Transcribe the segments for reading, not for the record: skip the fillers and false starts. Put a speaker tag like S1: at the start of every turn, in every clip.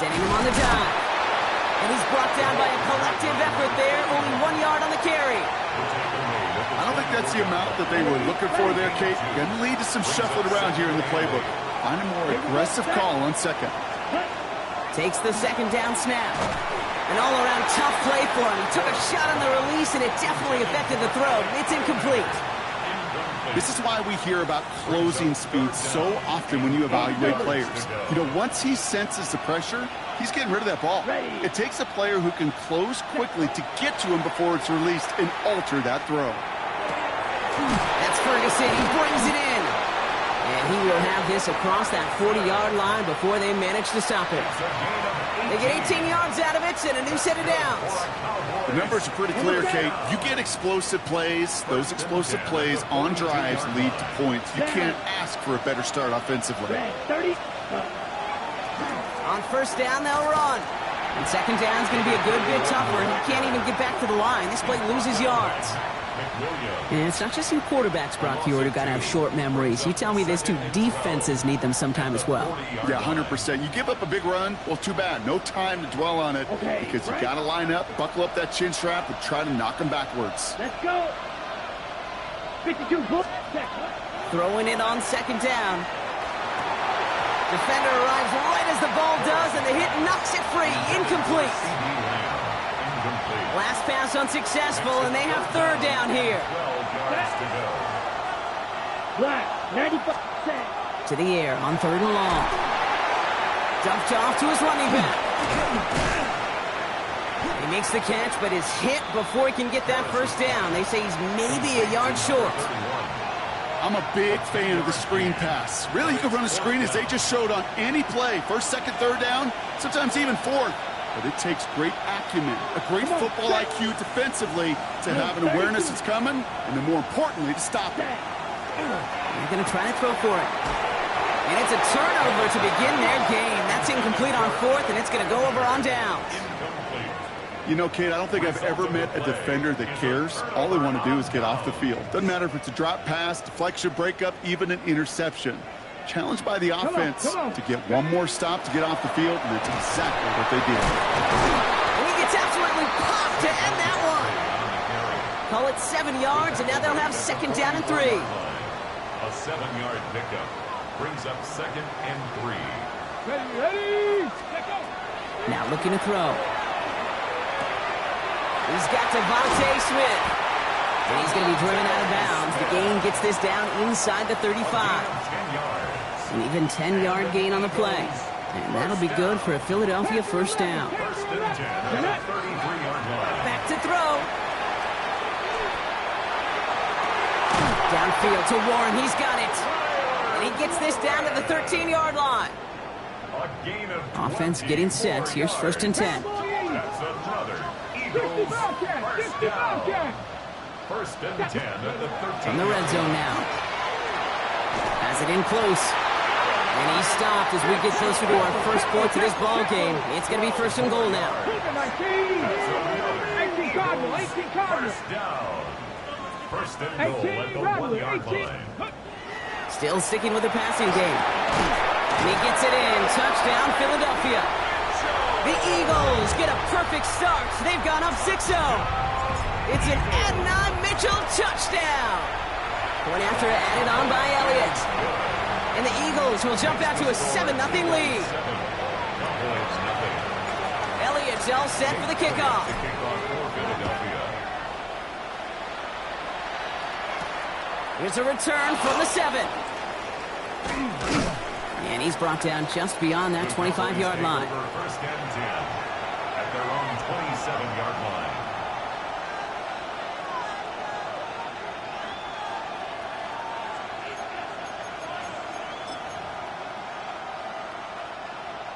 S1: Sending him on the dive. And he's brought down by a collective effort there. Only 1 yard on the carry.
S2: I don't think that's the amount that they were looking for there, Kate. Going to lead to some shuffling around here in the playbook. Find a more aggressive call on second.
S1: Takes the second down snap. An all-around tough play for him. He took a shot on the release, and it definitely affected the throw. It's incomplete.
S2: This is why we hear about closing speed so often when you evaluate players. You know, once he senses the pressure, he's getting rid of that ball. It takes a player who can close quickly to get to him before it's released and alter that throw.
S1: That's Ferguson. He brings it in. And he will have this across that 40-yard line before they manage to stop it. They get 18 yards out of it and a new set of downs.
S2: The numbers are pretty clear, Kate. You get explosive plays. Those explosive plays on drives lead to points. You can't ask for a better start offensively.
S1: On first down, they'll run. And second down is going to be a good bit tougher. He can't even get back to the line. This play loses yards. And it's not just you quarterbacks, Brock Hewitt, who got to have short memories. You tell me this too, defenses need them sometime as well.
S2: Yeah, 100%. You give up a big run, well, too bad. No time to dwell on it because you got to line up, buckle up that chin strap, and try to knock them backwards.
S3: Let's go. 52 bull.
S1: Throwing it on second down. Defender arrives right as the ball does, and the hit knocks it free. Incomplete. Last pass unsuccessful, and they have third down here.
S3: Black, 95%.
S1: To the air on third and long. Dumped off to his running back. He makes the catch, but is hit before he can get that first down. They say he's maybe a yard short.
S2: I'm a big fan of the screen pass. Really, you can run a screen as they just showed on any play. First, second, third down, sometimes even fourth. But it takes great acumen, a great football IQ defensively to have an awareness it's coming, and then more importantly, to stop it.
S1: They're going to try to throw for it. And it's a turnover to begin their game. That's incomplete on fourth, and it's going to go over on downs.
S2: You know, Kate, I don't think I've ever met a defender that cares. All they want to do is get off the field. Doesn't matter if it's a drop pass, deflection, breakup, even an interception. Challenged by the offense to get one more stop to get off the field, and that's exactly what they did.
S1: And he gets absolutely popped to end that one. Call it 7 yards, and now they'll have second down and 3.
S4: A 7-yard pickup brings up second and 3.
S3: Ready.
S1: Now looking to throw. He's got Devontae Smith. And he's going to be driven out of bounds. The gain gets this down inside the 35. An even 10-yard gain on the play. And that'll be good for a Philadelphia first down.
S4: First and 10 at the 33-yard line.
S1: Back to throw. Downfield to Warren. He's got it. And he gets this down to the 13-yard line.
S4: A gain of
S1: Offense getting set. Here's first and 10.
S4: That's another Eagles first down. First and 10 at the 13.
S1: From the red zone now. Has it in close. And he stopped as we get closer to our first point to this ball game. It's going to be first and goal now.
S3: 18 Cardinal, 18 Cardinal.
S4: First down. First and goal at the 1-yard line.
S1: Still sticking with the passing game. And he gets it in. Touchdown, Philadelphia. The Eagles get a perfect start. They've gone up 6-0. It's an Adnan Mitchell touchdown. Point after added on by Elliott. And the Eagles will jump out to a 7-0 lead. Elliott's all set for the kickoff. Here's a return from the 7. And he's brought down just beyond that 25-yard line.
S4: First and 10 at their own 27-yard line.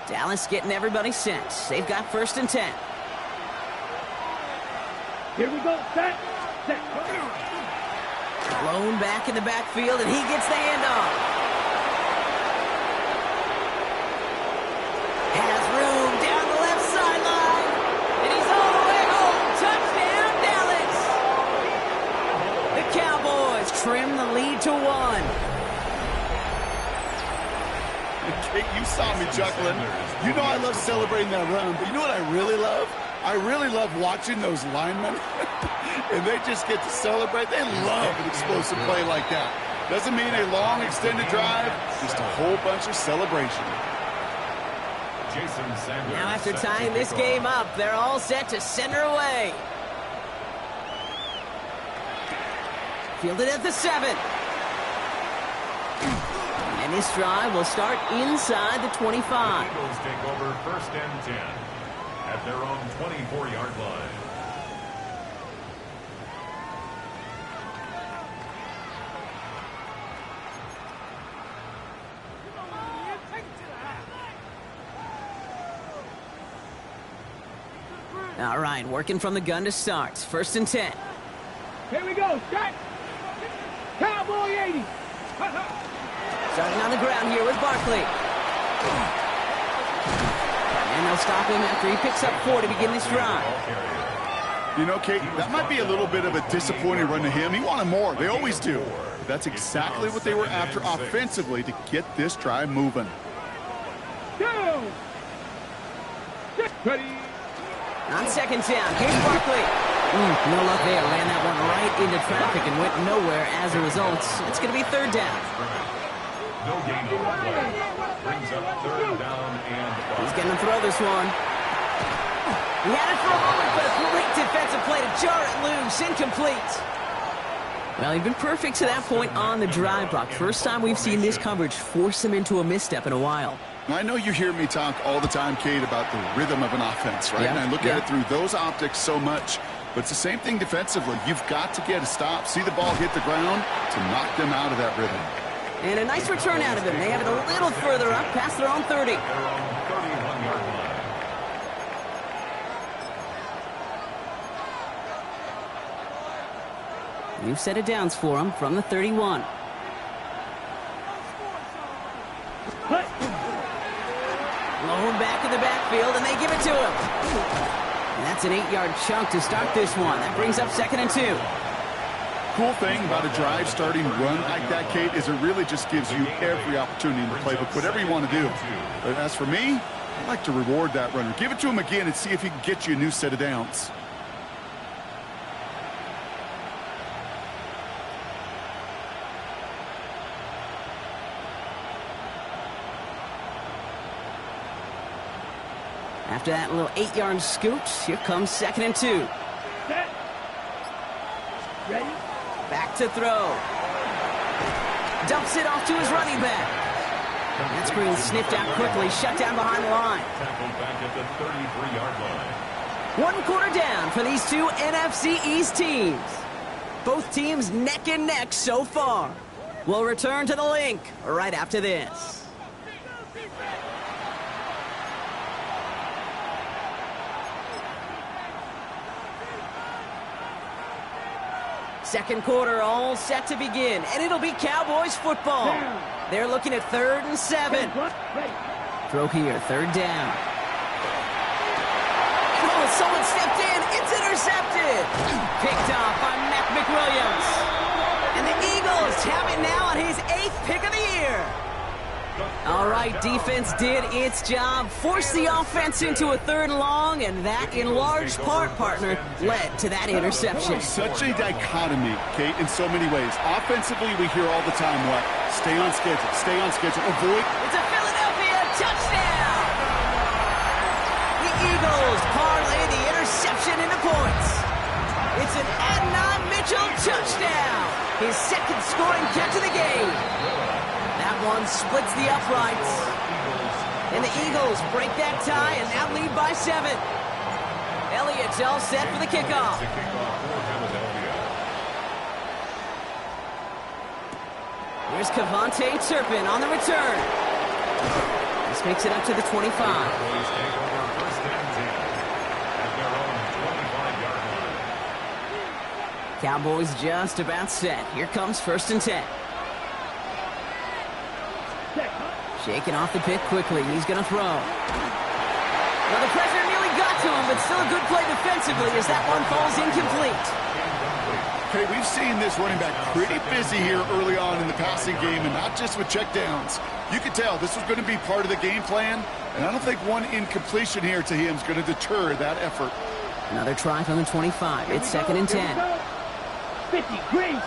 S1: Dallas getting everybody set. They've got first and 10.
S3: Here we go. Set.
S1: Blown back in the backfield, and he gets the handoff. Has room down the left sideline, and he's all the way home. Touchdown, Dallas. The Cowboys trim the lead to 1.
S2: Kate, you saw me chuckling. You know I love celebrating that run, but you know what I really love? I really love watching those linemen, and they just get to celebrate. They love an explosive play like that. Doesn't mean a long, extended drive, just a whole bunch of celebration.
S1: Now after tying this game up, they're all set to send her away. Fielded at the 7. And this drive will start inside the 25.
S4: Eagles take over 1st and 10 at their own 24-yard line.
S1: All right, working from the gun to start. 1st and 10.
S3: Here we go. Start. Cowboy 80.
S1: Starting on the ground here with Barkley. And they'll stop him after he picks up 4 to begin this drive.
S2: You know, Kate, that might be a little bit of a disappointing run to him. He wanted more. They always do. But that's exactly what they were after offensively to get this drive moving.
S3: Down. Ready.
S1: On 2nd down, here's Barkley. No luck there. Ran that one right into traffic and went nowhere as a result. It's going to be 3rd down.
S4: No gain on the play. Brings up 3rd down and 5.
S1: He's going to throw this one. He had it for a moment, but a great defensive play to jar it loose. Incomplete. Well, he'd been perfect to that point on the drive block. First time we've seen this coverage force him into a misstep in a while.
S2: I know you hear me talk all the time, Kate, about the rhythm of an offense, right?
S1: Yeah,
S2: And I look at it through those optics so much. But it's the same thing defensively. You've got to get a stop, see the ball hit the ground to knock them out of that rhythm.
S1: And a nice return out of him. They have it a little further up, past their own 30.
S4: Their own 31-yard line.
S1: New set of downs for him from the 31. Low him back in the backfield, and they give it to him. And that's an 8-yard chunk to start this one. That brings up 2nd and 2.
S2: Cool thing about a drive starting run like that, Kate, is it really just gives you every opportunity in the playbook, whatever you want to do. But as for me, I like to reward that runner. Give it to him again and see if he can get you a new set of downs.
S1: After that little 8-yard scoot, here comes 2nd and 2.
S3: Set. Ready.
S1: Back to throw. Dumps it off to his running back. That screen sniffed out quickly, shut down behind the line.
S4: Tackled back at the 33-yard line.
S1: 1 quarter down for these two NFC East teams. Both teams neck and neck so far. We'll return to the link right after this. Second quarter all set to begin, and it'll be Cowboys football. They're looking at 3rd and 7. Throw here, 3rd down. Oh, someone stepped in. It's intercepted. Picked off by Mac McWilliams. And the Eagles have it now on his 8th pick of the year. All right, defense did its job, forced the offense into a 3rd and long, and that, in large part, partner, led to that interception.
S2: Such a dichotomy, Kate, in so many ways. Offensively, we hear all the time what? Stay on schedule, avoid.
S1: It's a Philadelphia touchdown! The Eagles parlay the interception into points. It's an Adnan Mitchell touchdown, his 2nd scoring catch of the game. That one splits the uprights. And the Eagles break that tie and now lead by 7. Elliott's all set for the kickoff. Here's Kevontae Turpin on the return. This makes it up to the 25. Cowboys just about set. Here comes 1st and 10. Shaking off the pick quickly. He's going to throw. Well, the pressure nearly got to him, but still a good play defensively as that one falls incomplete.
S2: Okay, we've seen this running back pretty busy here early on in the passing game, and not just with checkdowns. You could tell this was going to be part of the game plan, and I don't think one incompletion here to him is going to deter that effort.
S1: Another try from the 25. It's 2nd and 10.
S3: 50, green.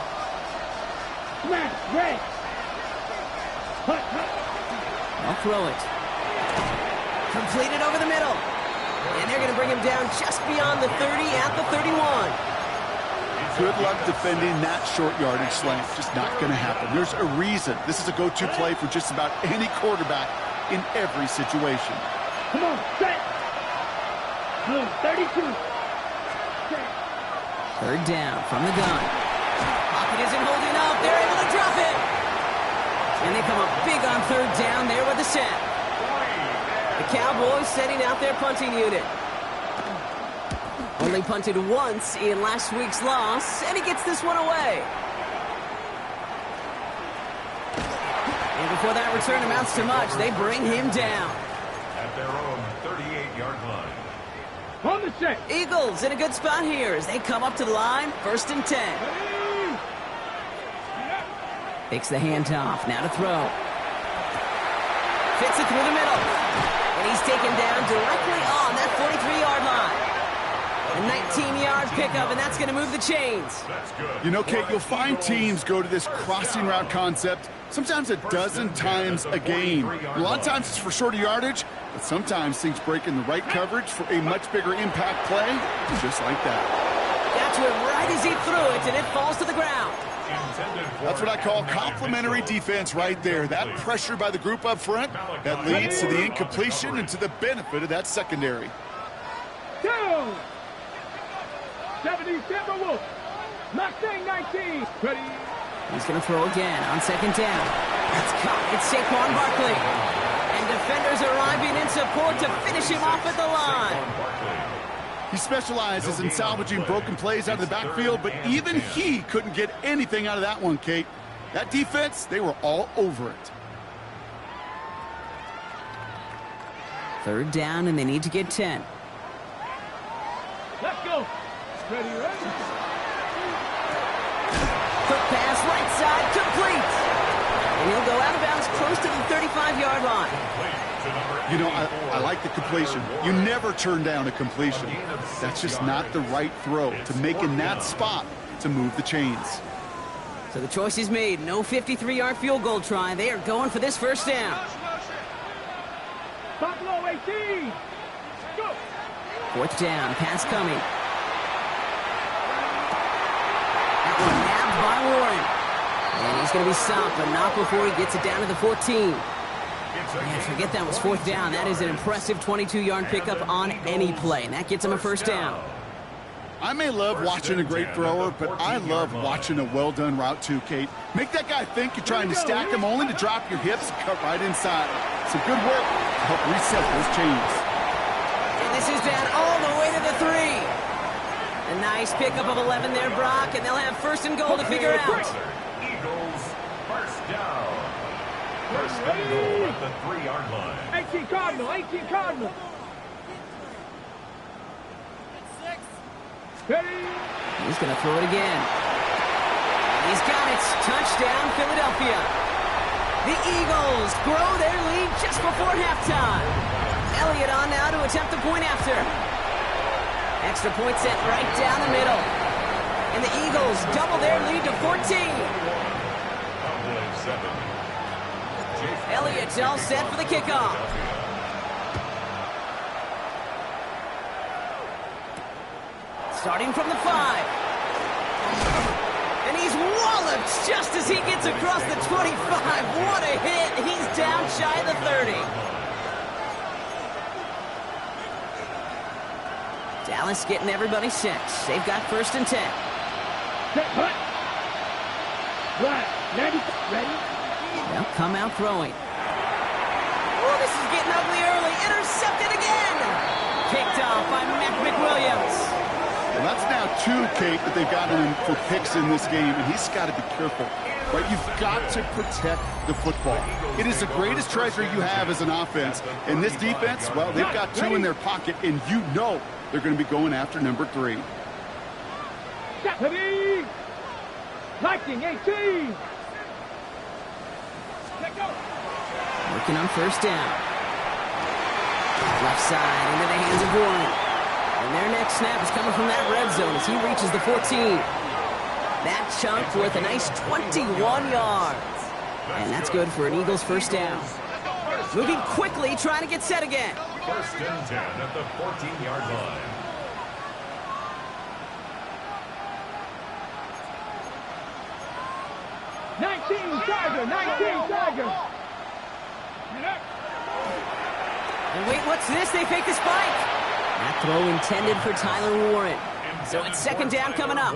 S3: Smash, red. Hut, hut.
S1: I'll throw it. Completed over the middle. And they're going to bring him down just beyond the 30 at the 31.
S2: Good luck defending that short yardage slant. Just not going to happen. There's a reason this is a go-to play for just about any quarterback in every situation.
S3: Come on, set. Blue, 32. Set.
S1: 3rd down from the gun. Pocket isn't holding up. They're able to drop it. And they come up big on 3rd down there with the set. The Cowboys setting out their punting unit. Only punted once in last week's loss, and he gets this one away. And before that return amounts to much, they bring him down.
S4: At their own 38-yard line.
S3: On the set.
S1: Eagles in a good spot here as they come up to the line, 1st and 10. Takes the handoff, now to throw. Fits it through the middle. And he's taken down directly on that 43-yard line. A 19-yard pickup, and that's going to move the chains.
S2: You know, Kate, you'll find teams go to this crossing route concept sometimes a dozen times a game. A lot of times it's for shorter yardage, but sometimes things break in the right coverage for a much bigger impact play, just like that.
S1: Got to it right as he threw it, and it falls to the ground.
S2: That's what I call complimentary defense right there. That pressure by the group up front, that leads to the incompletion and to the benefit of that secondary.
S3: Down. 70, Timberwolves. Mustang 19. Ready.
S1: He's going to throw again on 2nd down. That's caught. It's Saquon Barkley. And defenders arriving in support to finish him off at the line.
S2: He specializes in salvaging broken plays out of the backfield, but even he couldn't get anything out of that one, Kate. That defense, they were all over it.
S1: 3rd down, and they need to get 10.
S3: Let's go. Ready, ready.
S1: Quick pass, right side, complete. And he'll go out of bounds close to the 35-yard line.
S2: You know, I like the completion. You never turn down a completion. That's just not the right throw to make in that spot to move the chains.
S1: So the choice is made. No 53-yard field goal try. They are going for this 1st down.
S3: Buffalo 18. Go.
S1: 4th down, pass coming. That one nabbed by Warren. And he's going to be stopped, but not before he gets it down to the 14. Man, forget that was 4th down. That is an impressive 22-yard pickup on any play, and that gets him a 1st down.
S2: I may love watching a great thrower, but I love watching a well-done route too, Kate. Make that guy think you're trying to stack him only to drop your hips and cut right inside. Some good work to help reset those chains.
S1: And this is down all the way to the 3. A nice pickup of 11 there, Brock, and they'll have 1st and goal to figure out.
S4: Eagles, 1st down. 1st and goal at the 3-yard line.
S3: 18 Cardinal, 18 Cardinal. Ready.
S1: He's going to throw it again. He's got it. Touchdown, Philadelphia. The Eagles grow their lead just before halftime. Elliott on now to attempt the point after. Extra point set right down the middle. And the Eagles double their lead to 14. Elliott's all set for the kickoff. Starting from the 5. And he's walloped just as he gets across the 25. What a hit. He's down shy of the 30. Dallas getting everybody set. They've got 1st and 10.
S3: Set, hut. Right. Ready.
S1: They'll come out throwing. Oh, this is getting ugly early. Intercepted again. Picked off by McWilliams.
S2: Well, that's now 2, Kate, that they've got him for picks in this game, and he's got to be careful. Right? You've got to protect the football. It is the greatest treasure you have as an offense. And this defense, well, they've got 2 in their pocket, and you know they're going to be going after number 3.
S3: Ready. Liking 18. Let go.
S1: Working on first down. Left side into the hands of Warren. And their next snap is coming from that red zone as he reaches the 14. That chunk worth a nice 21 yards. And that's good for an Eagles first down. Moving quickly, trying to get set again.
S4: First and 10 at the 14-yard line.
S3: Tiger, 19 Tiger.
S1: And wait, what's this? They fake the spike. That throw intended for Tyler Warren. So it's second down coming up.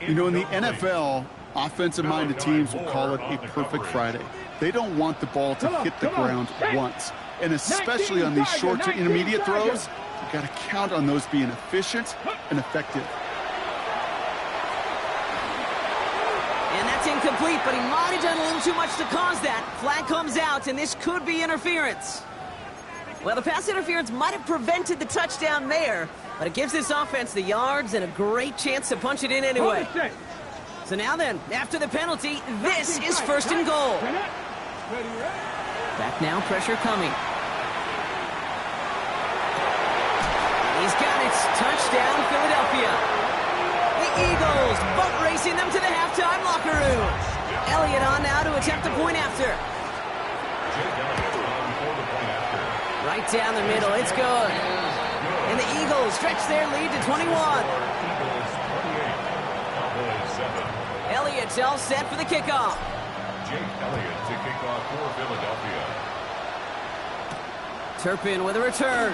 S2: You know, in the NFL, offensive-minded teams will call it a perfect Friday. They don't want the ball to hit the ground once. And especially on these short to intermediate throws, you've got to count on those being efficient and effective.
S1: And that's incomplete, but he might have done a little too much to cause that. Flag comes out, and this could be interference. Well, the pass interference might have prevented the touchdown there, but it gives this offense the yards and a great chance to punch it in anyway. So now then, after the penalty, this is first and goal. Back now, pressure coming. He's got it. Touchdown, Philadelphia. The Eagles boat racing them to the halftime locker room. Elliott on now to attempt the point after. Right down the middle, it's good. And the Eagles stretch their lead to 21. Elliott's all set for the kickoff.
S4: Jake Elliott to kick off for Philadelphia.
S1: Turpin with a return.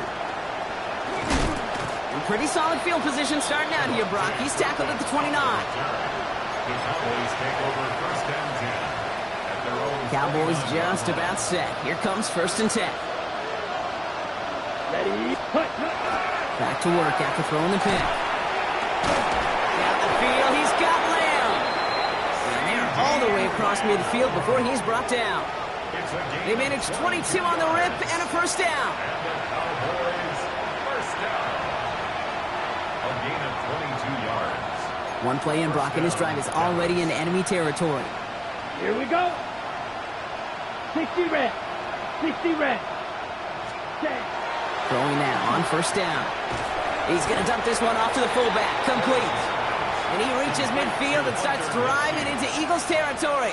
S1: And pretty solid field position starting out here, Brock. He's tackled at the 29.
S4: The Cowboys take over first and 10 at their own.
S1: Cowboys just about set. Here comes first and 10.
S3: Ready?
S1: Back to work after throwing the pick. Down the field, he's got Lamb. And they're all the way across midfield before he's brought down. They managed 22 on the rip and a first down.
S4: And the Cowboys first down. A gain of 22 yards.
S1: One play in, Brock, and his drive is already in enemy territory.
S3: Here we go. 60 red. 60 red. 10.
S1: Throwing now on first down. He's going to dump this one off to the fullback. Complete. And he reaches midfield and starts driving into Eagles territory.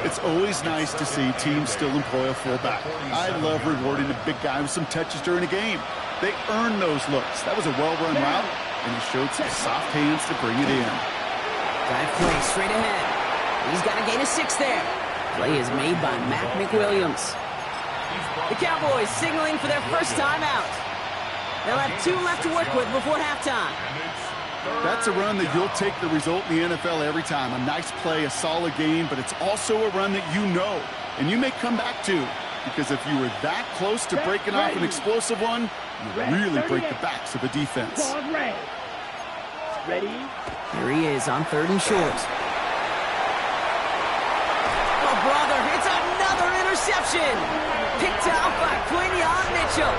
S2: It's always nice to see teams still employ a fullback. I love rewarding a big guy with some touches during a game. They earn those looks. That was a well-run route, and he showed some soft hands to bring it in.
S1: Drive play straight ahead. He's got a gain of 6 there. Play is made by Mac McWilliams. The Cowboys signaling for their first time out. They'll have 2 left to work with before halftime.
S2: That's a run that you'll take the result in the NFL every time. A nice play, a solid game, but it's also a run that you know and you may come back to, because if you were that close to breaking off an explosive one, you really break the backs of a defense.
S3: Ready?
S1: Here he is on 3rd and short. Oh, brother, it's another interception. Picked out by Quinyon Mitchell.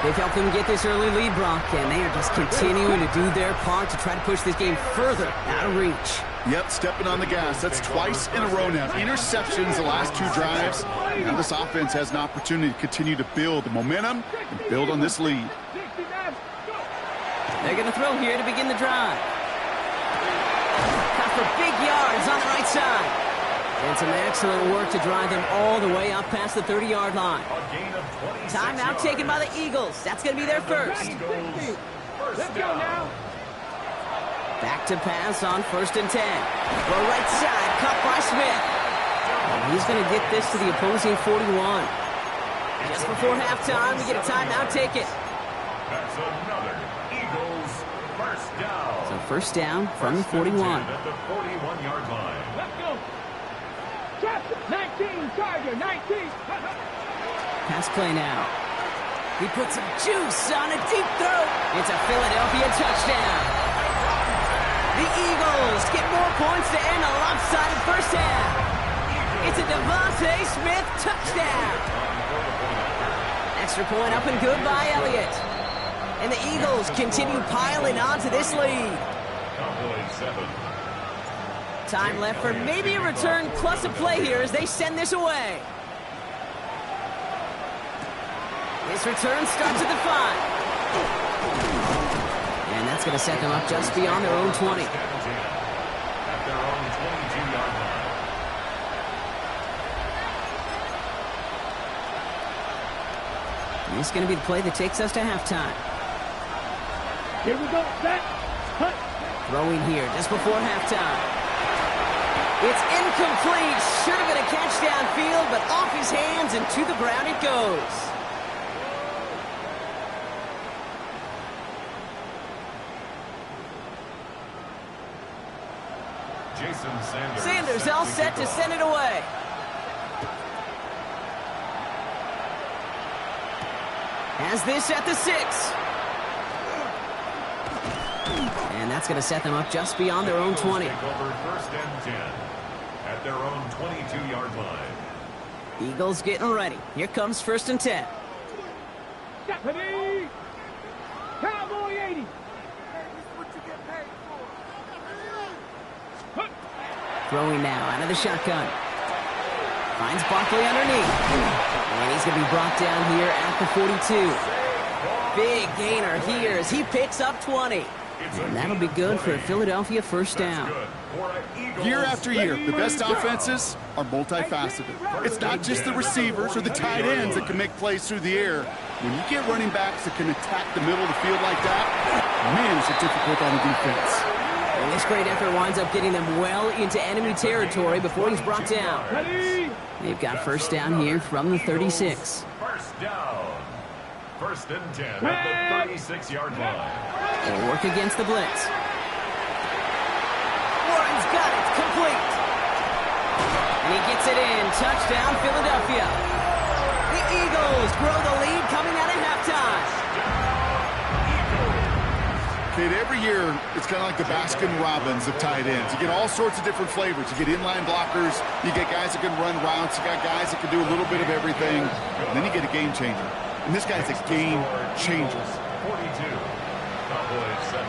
S1: They've helped them get this early lead, Brock, and they are just continuing to do their part to try to push this game further out of reach.
S2: Yep, stepping on the gas. That's twice in a row now. Interceptions the last 2 drives. Now this offense has an opportunity to continue to build the momentum and build on this lead.
S1: They're going to throw here to begin the drive. Got for big yards on the right side. And some excellent work to drive them all the way up past the 30-yard line. Timeout taken by the Eagles. That's going to be their first.
S3: Let's go now.
S1: Back to pass on 1st and 10. Go right side, cut by Smith. And he's going to get this to the opposing 41. Just before halftime, we get a timeout taken.
S4: That's another Eagles first down.
S1: So first down from the 41.
S4: At the 41-yard line.
S3: Let's go. 19 Tiger, 19.
S1: Pass play now. He puts some juice on a deep throw. It's a Philadelphia touchdown. The Eagles get more points to end a lopsided first half. It's a Devontae Smith touchdown. Extra point up and good by Elliott. And the Eagles continue piling on to this lead.
S4: Cowboys 7.
S1: Time left for maybe a return plus a play here as they send this away. This return starts at the 5. And that's going to set them up just beyond their own 20.
S4: At their own 22-yard line.
S1: This is going to be the play that takes us to halftime.
S3: Here we go. Set. Cut.
S1: Throwing here just before halftime. It's incomplete. Should have been a catch downfield, but off his hands and to the ground it goes. Sanders all set to send it away. Has this at the 6. And that's going to set them up just beyond their own 20.
S4: Take over 1st and 10 at their own 22-yard line.
S1: Eagles getting ready. Here comes 1st and 10.
S3: Deputy. Cowboy 80.
S1: Throwing now out of the shotgun. Finds Barkley underneath. And he's going to be brought down here at the 42. Big gainer here as he picks up 20. And that'll be good for a Philadelphia 1st down.
S2: Year after year, the best offenses are multifaceted. It's not just the receivers or the tight ends that can make plays through the air. When you get running backs that can attack the middle of the field like that, man, is it difficult on the defense.
S1: And this great effort winds up getting them well into enemy territory before he's brought down. They've got 1st down here from the 36.
S4: 1st down. 1st and 10 at the 36-yard line.
S1: They'll work against the blitz. Warren's got it. Complete. And he gets it in. Touchdown, Philadelphia. The Eagles grow the lead coming out of halftime.
S2: Kid, every year, it's kind of like the Baskin-Robbins of tight ends. You get all sorts of different flavors. You get inline blockers. You get guys that can run routes. You got guys that can do a little bit of everything. And then you get a game changer. And this guy's a game changer.
S4: 42. Cowboys 7.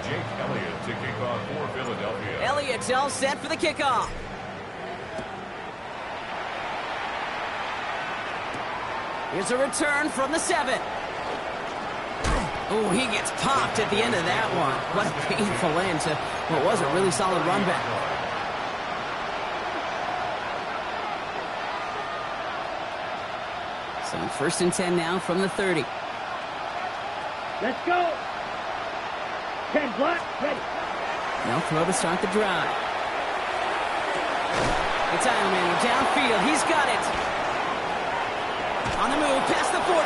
S4: Jake Elliott to kick off for Philadelphia.
S1: Elliott's all set for the kickoff. Here's a return from the 7. Oh, he gets popped at the end of that one. What a painful end to what was a really solid run back. So 1st and 10 now from the 30.
S3: Let's go. 10 black. Ready.
S1: They'll throw to start the drive. It's Ironman downfield. He's got it. On the move, past the 40.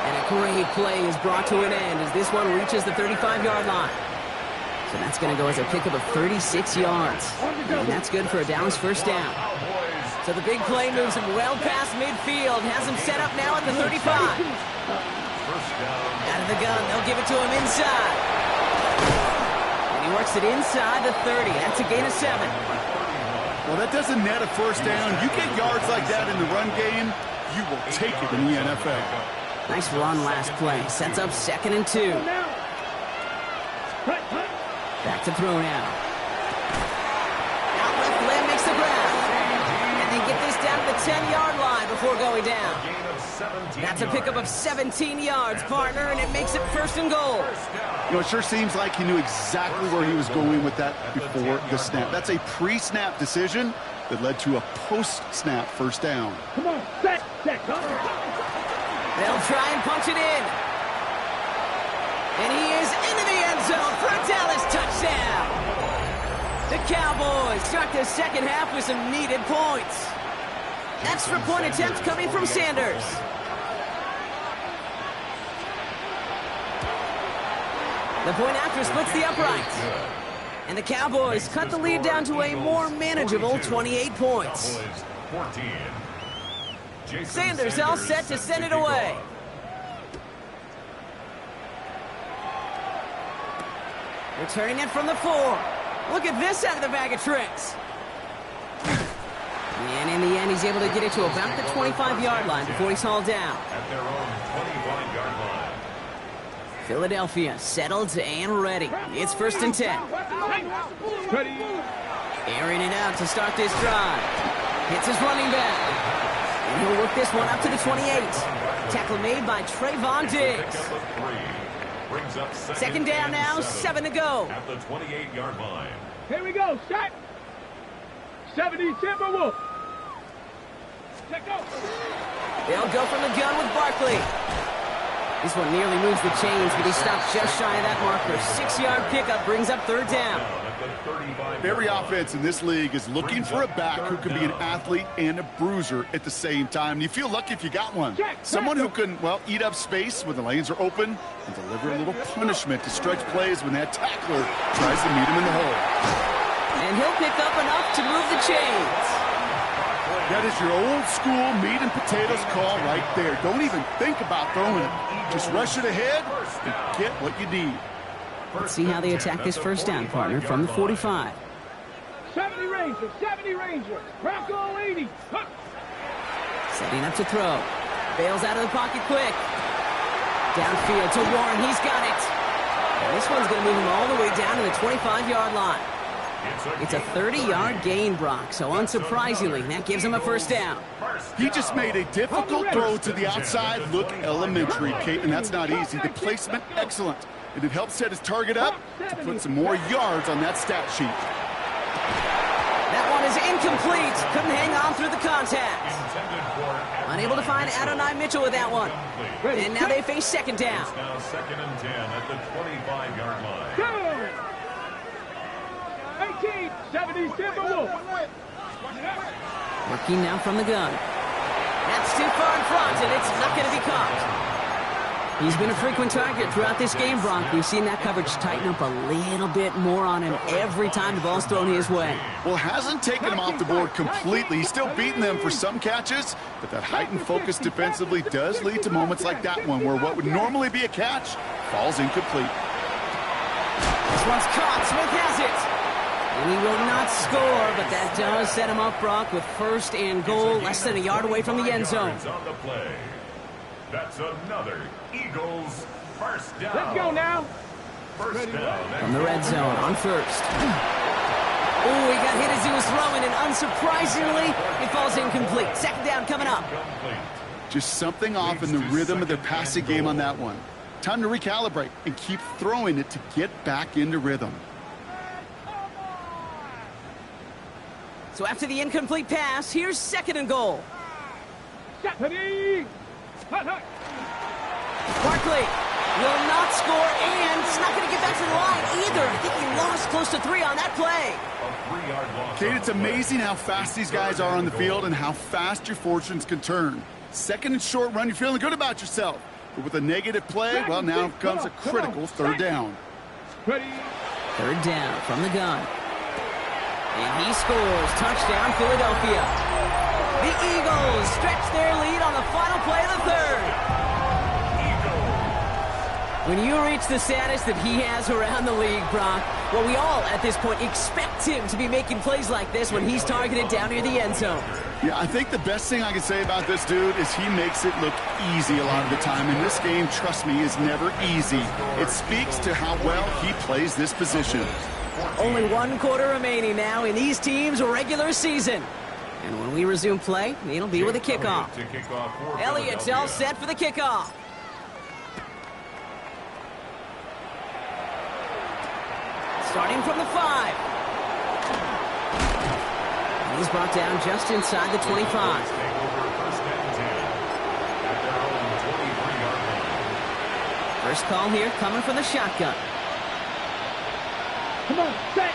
S1: And a great play is brought to an end as this one reaches the 35-yard line. So that's going to go as a pickup of 36 yards. And that's good for a Dallas 1st down. So the big play moves him well past midfield. Has him set up now at the 35. Out of the gun, they'll give it to him inside. And he works it inside the 30. That's a gain of 7.
S2: Well, that doesn't net a 1st down. You get yards like that in the run game, you will take it in the NFL.
S1: Nice run last play. Sets up 2nd and 2. Back to throw now. Out left limb makes the grab. And they get this down to the 10-yard line before going down. That's a pickup of 17 yards, partner, and it makes it 1st and goal.
S2: You know, it sure seems like he knew exactly where he was going with that before the snap. That's a pre-snap decision that led to a post-snap 1st down.
S3: Come on, set, come.
S1: They'll try and punch it in. And he is into the end zone for a Dallas touchdown. The Cowboys start the 2nd half with some needed points. Extra point attempt coming from Sanders. The point after splits the uprights. And the Cowboys cut the lead down to a more manageable 28 points.
S4: 14.
S1: Sanders all set to send it away. Returning it from the 4. Look at this out of the bag of tricks. And in the end, he's able to get it to about the 25-yard line before he's hauled down.
S4: At their own 21-yard line.
S1: Philadelphia settled and ready. It's 1st and 10.
S3: Ready.
S1: Airing it out to start this drive. Hits his running back. And he'll work this one up to the 28. Tackle made by Trayvon Diggs. Second down now, 7 to go.
S4: At the 28-yard line.
S3: Here we go. Set. 70 Timberwolf. Check go.
S1: They'll go from the gun with Barkley. This one nearly moves the chains, but he stops just shy of that marker. 6-yard pickup brings up 3rd down.
S2: Every offense in this league is looking for a back who can be an athlete and a bruiser at the same time. And you feel lucky if you got one. Someone who can, well, eat up space when the lanes are open and deliver a little punishment to stretch plays when that tackler tries to meet him in the hole.
S1: And he'll pick up enough to move the chains.
S2: That is your old school meat and potatoes call right there. Don't even think about throwing it. Just rush it ahead and get what you need.
S1: Let's see how they attack this 1st down, partner, from the 45.
S3: 70 Ranger. 70 Ranger. Rocco 80. Huh.
S1: Setting up to throw. Bails out of the pocket quick. Downfield to Warren. He's got it. And this one's going to move him all the way down to the 25-yard line. It's a 30-yard gain, Brock, so unsurprisingly, that gives him a 1st down.
S2: He just made a difficult throw to the outside look elementary, Kate, and that's not easy. The placement, excellent. And it helped set his target up to put some more yards on that stat sheet.
S1: That one is incomplete. Couldn't hang on through the contact. Unable to find Adonai Mitchell with that one. And now they face 2nd down.
S4: It's now 2nd and 10 at the 25-yard line.
S3: Go. 18. 70 Timberwolf.
S1: Working now from the gun. That's too far in front, and it's not going to be caught. He's been a frequent target throughout this game, Brock. We've seen that coverage tighten up a little bit more on him every time the ball's thrown his way.
S2: Well, hasn't taken him off the board completely. He's still beating them for some catches, but that heightened focus defensively does lead to moments like that one where what would normally be a catch falls incomplete.
S1: This one's caught. Smith has it. And he will not score, but that does set him up, Brock, with 1st and goal, less than a yard away from the end zone.
S4: On the play. That's another Eagles 1st down.
S3: Let's go now.
S4: 1st down.
S1: From the red zone on 1st. Oh, he got hit as he was throwing, and unsurprisingly, it falls incomplete. 2nd down coming up.
S2: Just something off in the rhythm of their passing game on that one. Time to recalibrate and keep throwing it to get back into rhythm.
S1: So after the incomplete pass, here's 2nd and goal.
S3: Ready.
S1: Barkley will not score, and it's not going to get back to the line either. I think he lost close to 3 on that play.
S4: A 3-yard loss.
S2: Kate, it's amazing how fast these guys are on the field and how fast your fortunes can turn. 2nd and short run, you're feeling good about yourself. But with a negative play, well, now comes a critical 3rd down.
S3: Ready.
S1: 3rd down from the gun. And he scores. Touchdown, Philadelphia. The Eagles stretch their lead on the final play of the 3rd. When you reach the status that he has around the league, Brock, well, we all, at this point, expect him to be making plays like this when he's targeted down near the end zone.
S2: Yeah, I think the best thing I can say about this dude is he makes it look easy a lot of the time. And this game, trust me, is never easy. It speaks to how well he plays this position.
S1: Only 1 quarter remaining now in these teams' regular season. And when we resume play, it'll be with a kickoff. Elliott's all set for the kickoff. Starting from the 5. And he's brought down just inside the 25. First call here coming from the shotgun.
S3: Come on, set.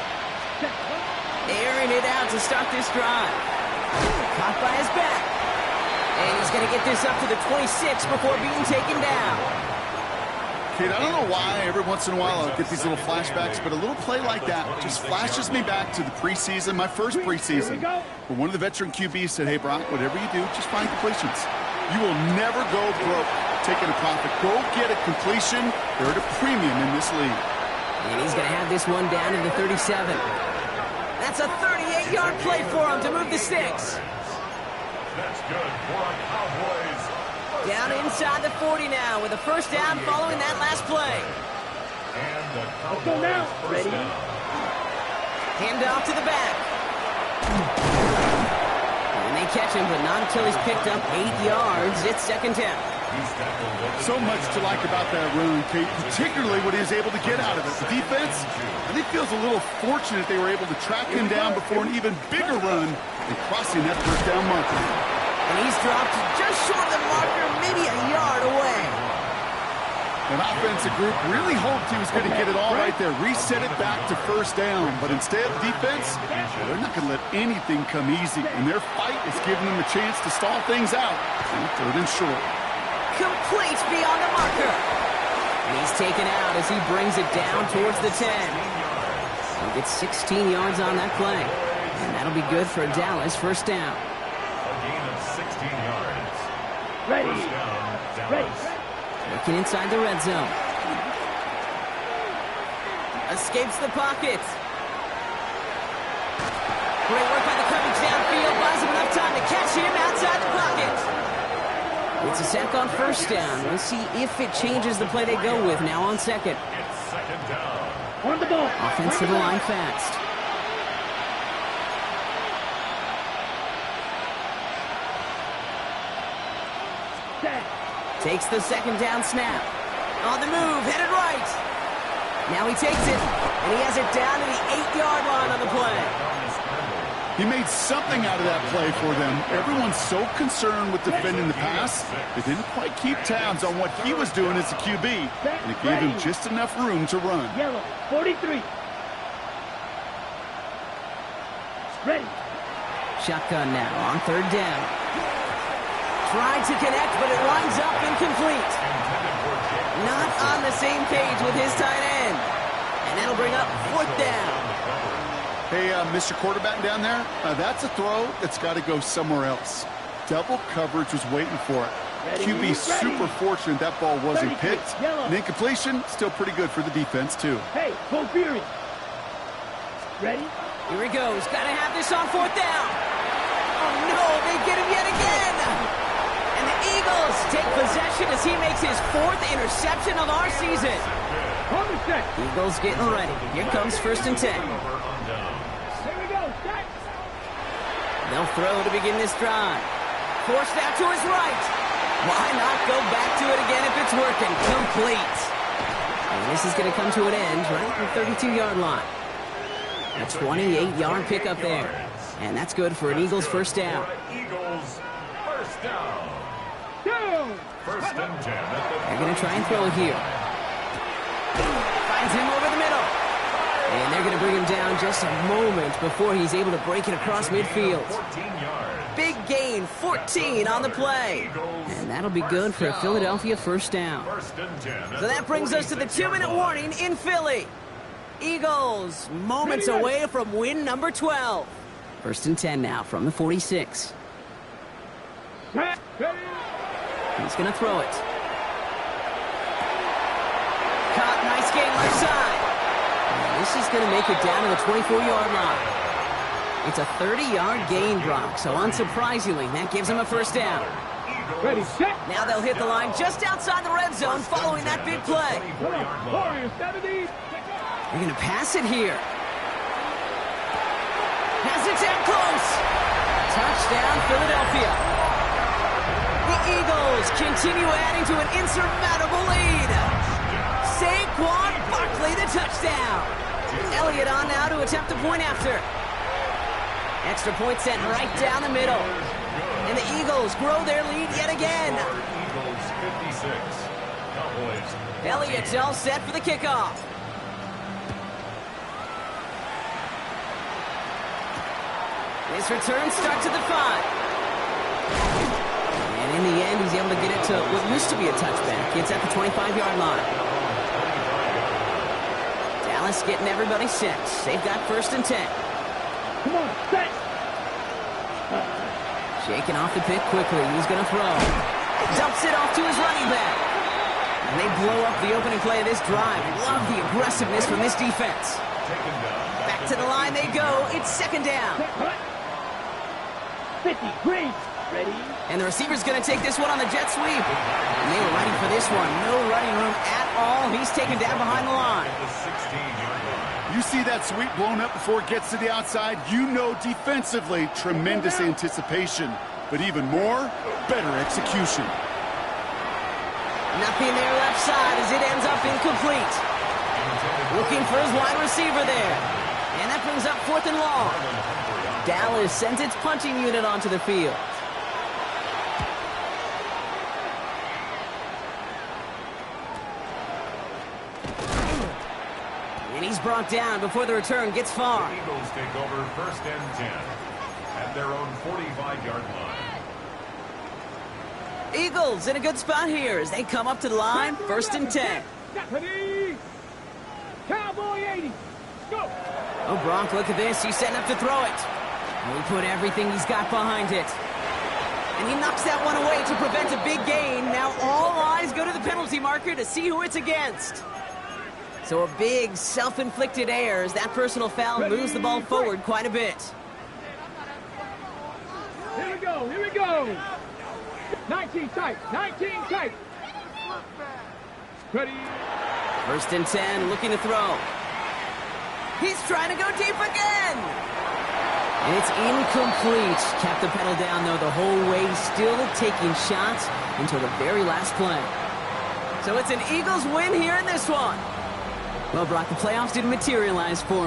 S1: Airing it out to start this drive. Caught by his back. And he's going to get this up to the 26 before being taken down.
S2: Kid, I don't know why every once in a while I'll get these little flashbacks, but a little play like that just flashes me back to the preseason, my first preseason, where one of the veteran QBs said, hey, Brock, whatever you do, just find completions. You will never go broke taking a profit. Go get a completion. They're at a premium in this league.
S1: And he's going to have this one down in the 37. That's a 38-yard play for him to move the sticks.
S4: That's good for a Cowboys
S1: Down inside the 40 now with a first down following that last play.
S4: And the
S3: Let's go now.
S4: Cowboys first
S3: Ready?
S4: down.
S1: Hand off to the back. And they catch him, but not until he's picked up 8 yards. It's second down.
S4: He's tackled at the
S2: So much to like about that run, Kate, particularly what he was able to get out of it. The defense, I think, feels a little fortunate they were able to track him down before an even bigger run and crossing that first down marker.
S1: And he's dropped just short of the marker, maybe a yard away.
S2: An offensive group really hoped he was going to get it all right there, reset it back to first down. But instead, defense, they're not going to let anything come easy. And their fight is giving them a chance to stall things out. And third and short.
S1: Complete beyond the marker. And he's taken out as he brings it down towards the 10. He gets 16 yards on that play. And that'll be good for Dallas first down.
S4: A gain of 16 yards.
S3: Ready.
S4: First down,
S3: Ready.
S4: Dallas.
S1: Looking inside the red zone. Escapes the pocket. Great work by the coverage downfield. Buys him enough time to catch him outside the pocket. It's a sack on first down. We'll see if it changes the play they go with now on second.
S4: It's second down.
S3: On the ball.
S1: Offensive line fast.
S3: Set.
S1: Takes the second down snap. On the move, headed right. Now he takes it, and he has it down to the 8-yard line on the play.
S2: He made something out of that play for them. Everyone's so concerned with defending the pass, they didn't quite keep tabs on what he was doing as a QB, and it gave him just enough room to run.
S3: Yellow. 43. Ready.
S1: Shotgun now on third down. Tried to connect, but it winds up incomplete. Not on the same page with his tight end. And that'll bring up fourth down.
S2: Hey, Mr. Quarterback down there, that's a throw that's got to go somewhere else. Double coverage was waiting for it.
S3: Ready,
S2: QB super
S3: ready.
S2: fortunate that ball wasn't
S3: 33,
S2: picked.
S3: yellow.
S2: And incompletion, still pretty good for the defense, too.
S3: Hey, go Fury. Ready?
S1: Here he goes. Got to have this on fourth down. Oh, no, they get him yet again. And the Eagles take possession as he makes his 4th interception of our season.
S3: On the set.
S1: Eagles getting ready. Here comes first and 10.
S3: Here we go. Set.
S1: They'll throw to begin this drive. Forced out to his right. Why not go back to it again if it's working? Complete. And this is going to come to an end right at the 32-yard line. A 28-yard pickup there. And that's good for an Eagles first down.
S4: Eagles first down.
S3: Down.
S4: First and 10 at the
S1: They're going to try and throw it here. Finds him over the middle. And they're going to bring him down just a moment before he's able to break it across midfield.
S4: 14 yards.
S1: Big gain, 14 on the play. And that'll be good for a Philadelphia first down.
S4: First and 10.
S1: So that brings us to the 2-minute warning in Philly. Eagles moments away from win number 12. First and 10 now from the 46.
S3: Set. Ready.
S1: He's going to throw it. Caught, nice gain left side. And this is going to make it down to the 24-yard line. It's a 30-yard gain, Brock, so unsurprisingly, that gives him a first down.
S3: Ready. Set.
S1: Now they'll hit the line just outside the red zone following that big play.
S3: Come on. Warriors 70.
S1: They're going to pass it here. Has it down close. Touchdown, Philadelphia. The Eagles continue adding to an insurmountable lead. Saquon Barkley, the touchdown. Elliott on now to attempt the point after. Extra point sent right down the middle. And the Eagles grow their lead yet again.
S4: Eagles 56. Cowboys.
S1: Elliott's all set for the kickoff. His return starts at the 5. And in the end, he's able to get it to what used to be a touchback. It's at the 25-yard line. Dallas getting everybody set. They've got first and 10.
S3: Come on. Set.
S1: Shaking off the pick quickly. He's going to throw. Dumps it off to his running back. And they blow up the opening play of this drive. Love the aggressiveness from this defense. Back to the line they go. It's second down.
S3: Set. Cut. 50. Green.
S1: And the receiver's going to take this one on the jet sweep. And they were ready for this one. No running room at all. He's taken down behind the line.
S2: You see that sweep blown up before it gets to the outside, you know defensively, tremendous anticipation. But even more, better execution.
S1: Nothing there left side as it ends up incomplete. Looking for his wide receiver there. And that brings up 4th and long. Dallas sends its punting unit onto the field. And he's brought down before the return gets far.
S4: The Eagles take over 1st and 10 at their own 45-yard line.
S1: Eagles in a good spot here as they come up to the line, 1st and 10.
S3: Cowboy 80. Go.
S1: Oh, Gronk, look at this. He's setting up to throw it. And he put everything he's got behind it. And he knocks that one away to prevent a big gain. Now all eyes go to the penalty marker to see who it's against. So a big self-inflicted error as that personal foul moves the ball forward quite a bit.
S3: Here we go. Here we go. 19 tight. 19 tight. Ready.
S1: 1st and 10, looking to throw. He's trying to go deep again. And it's incomplete. Kept the pedal down, though, the whole way, still taking shots until the very last play. So it's an Eagles win here in this one. Well, Brock, the playoffs didn't materialize for him.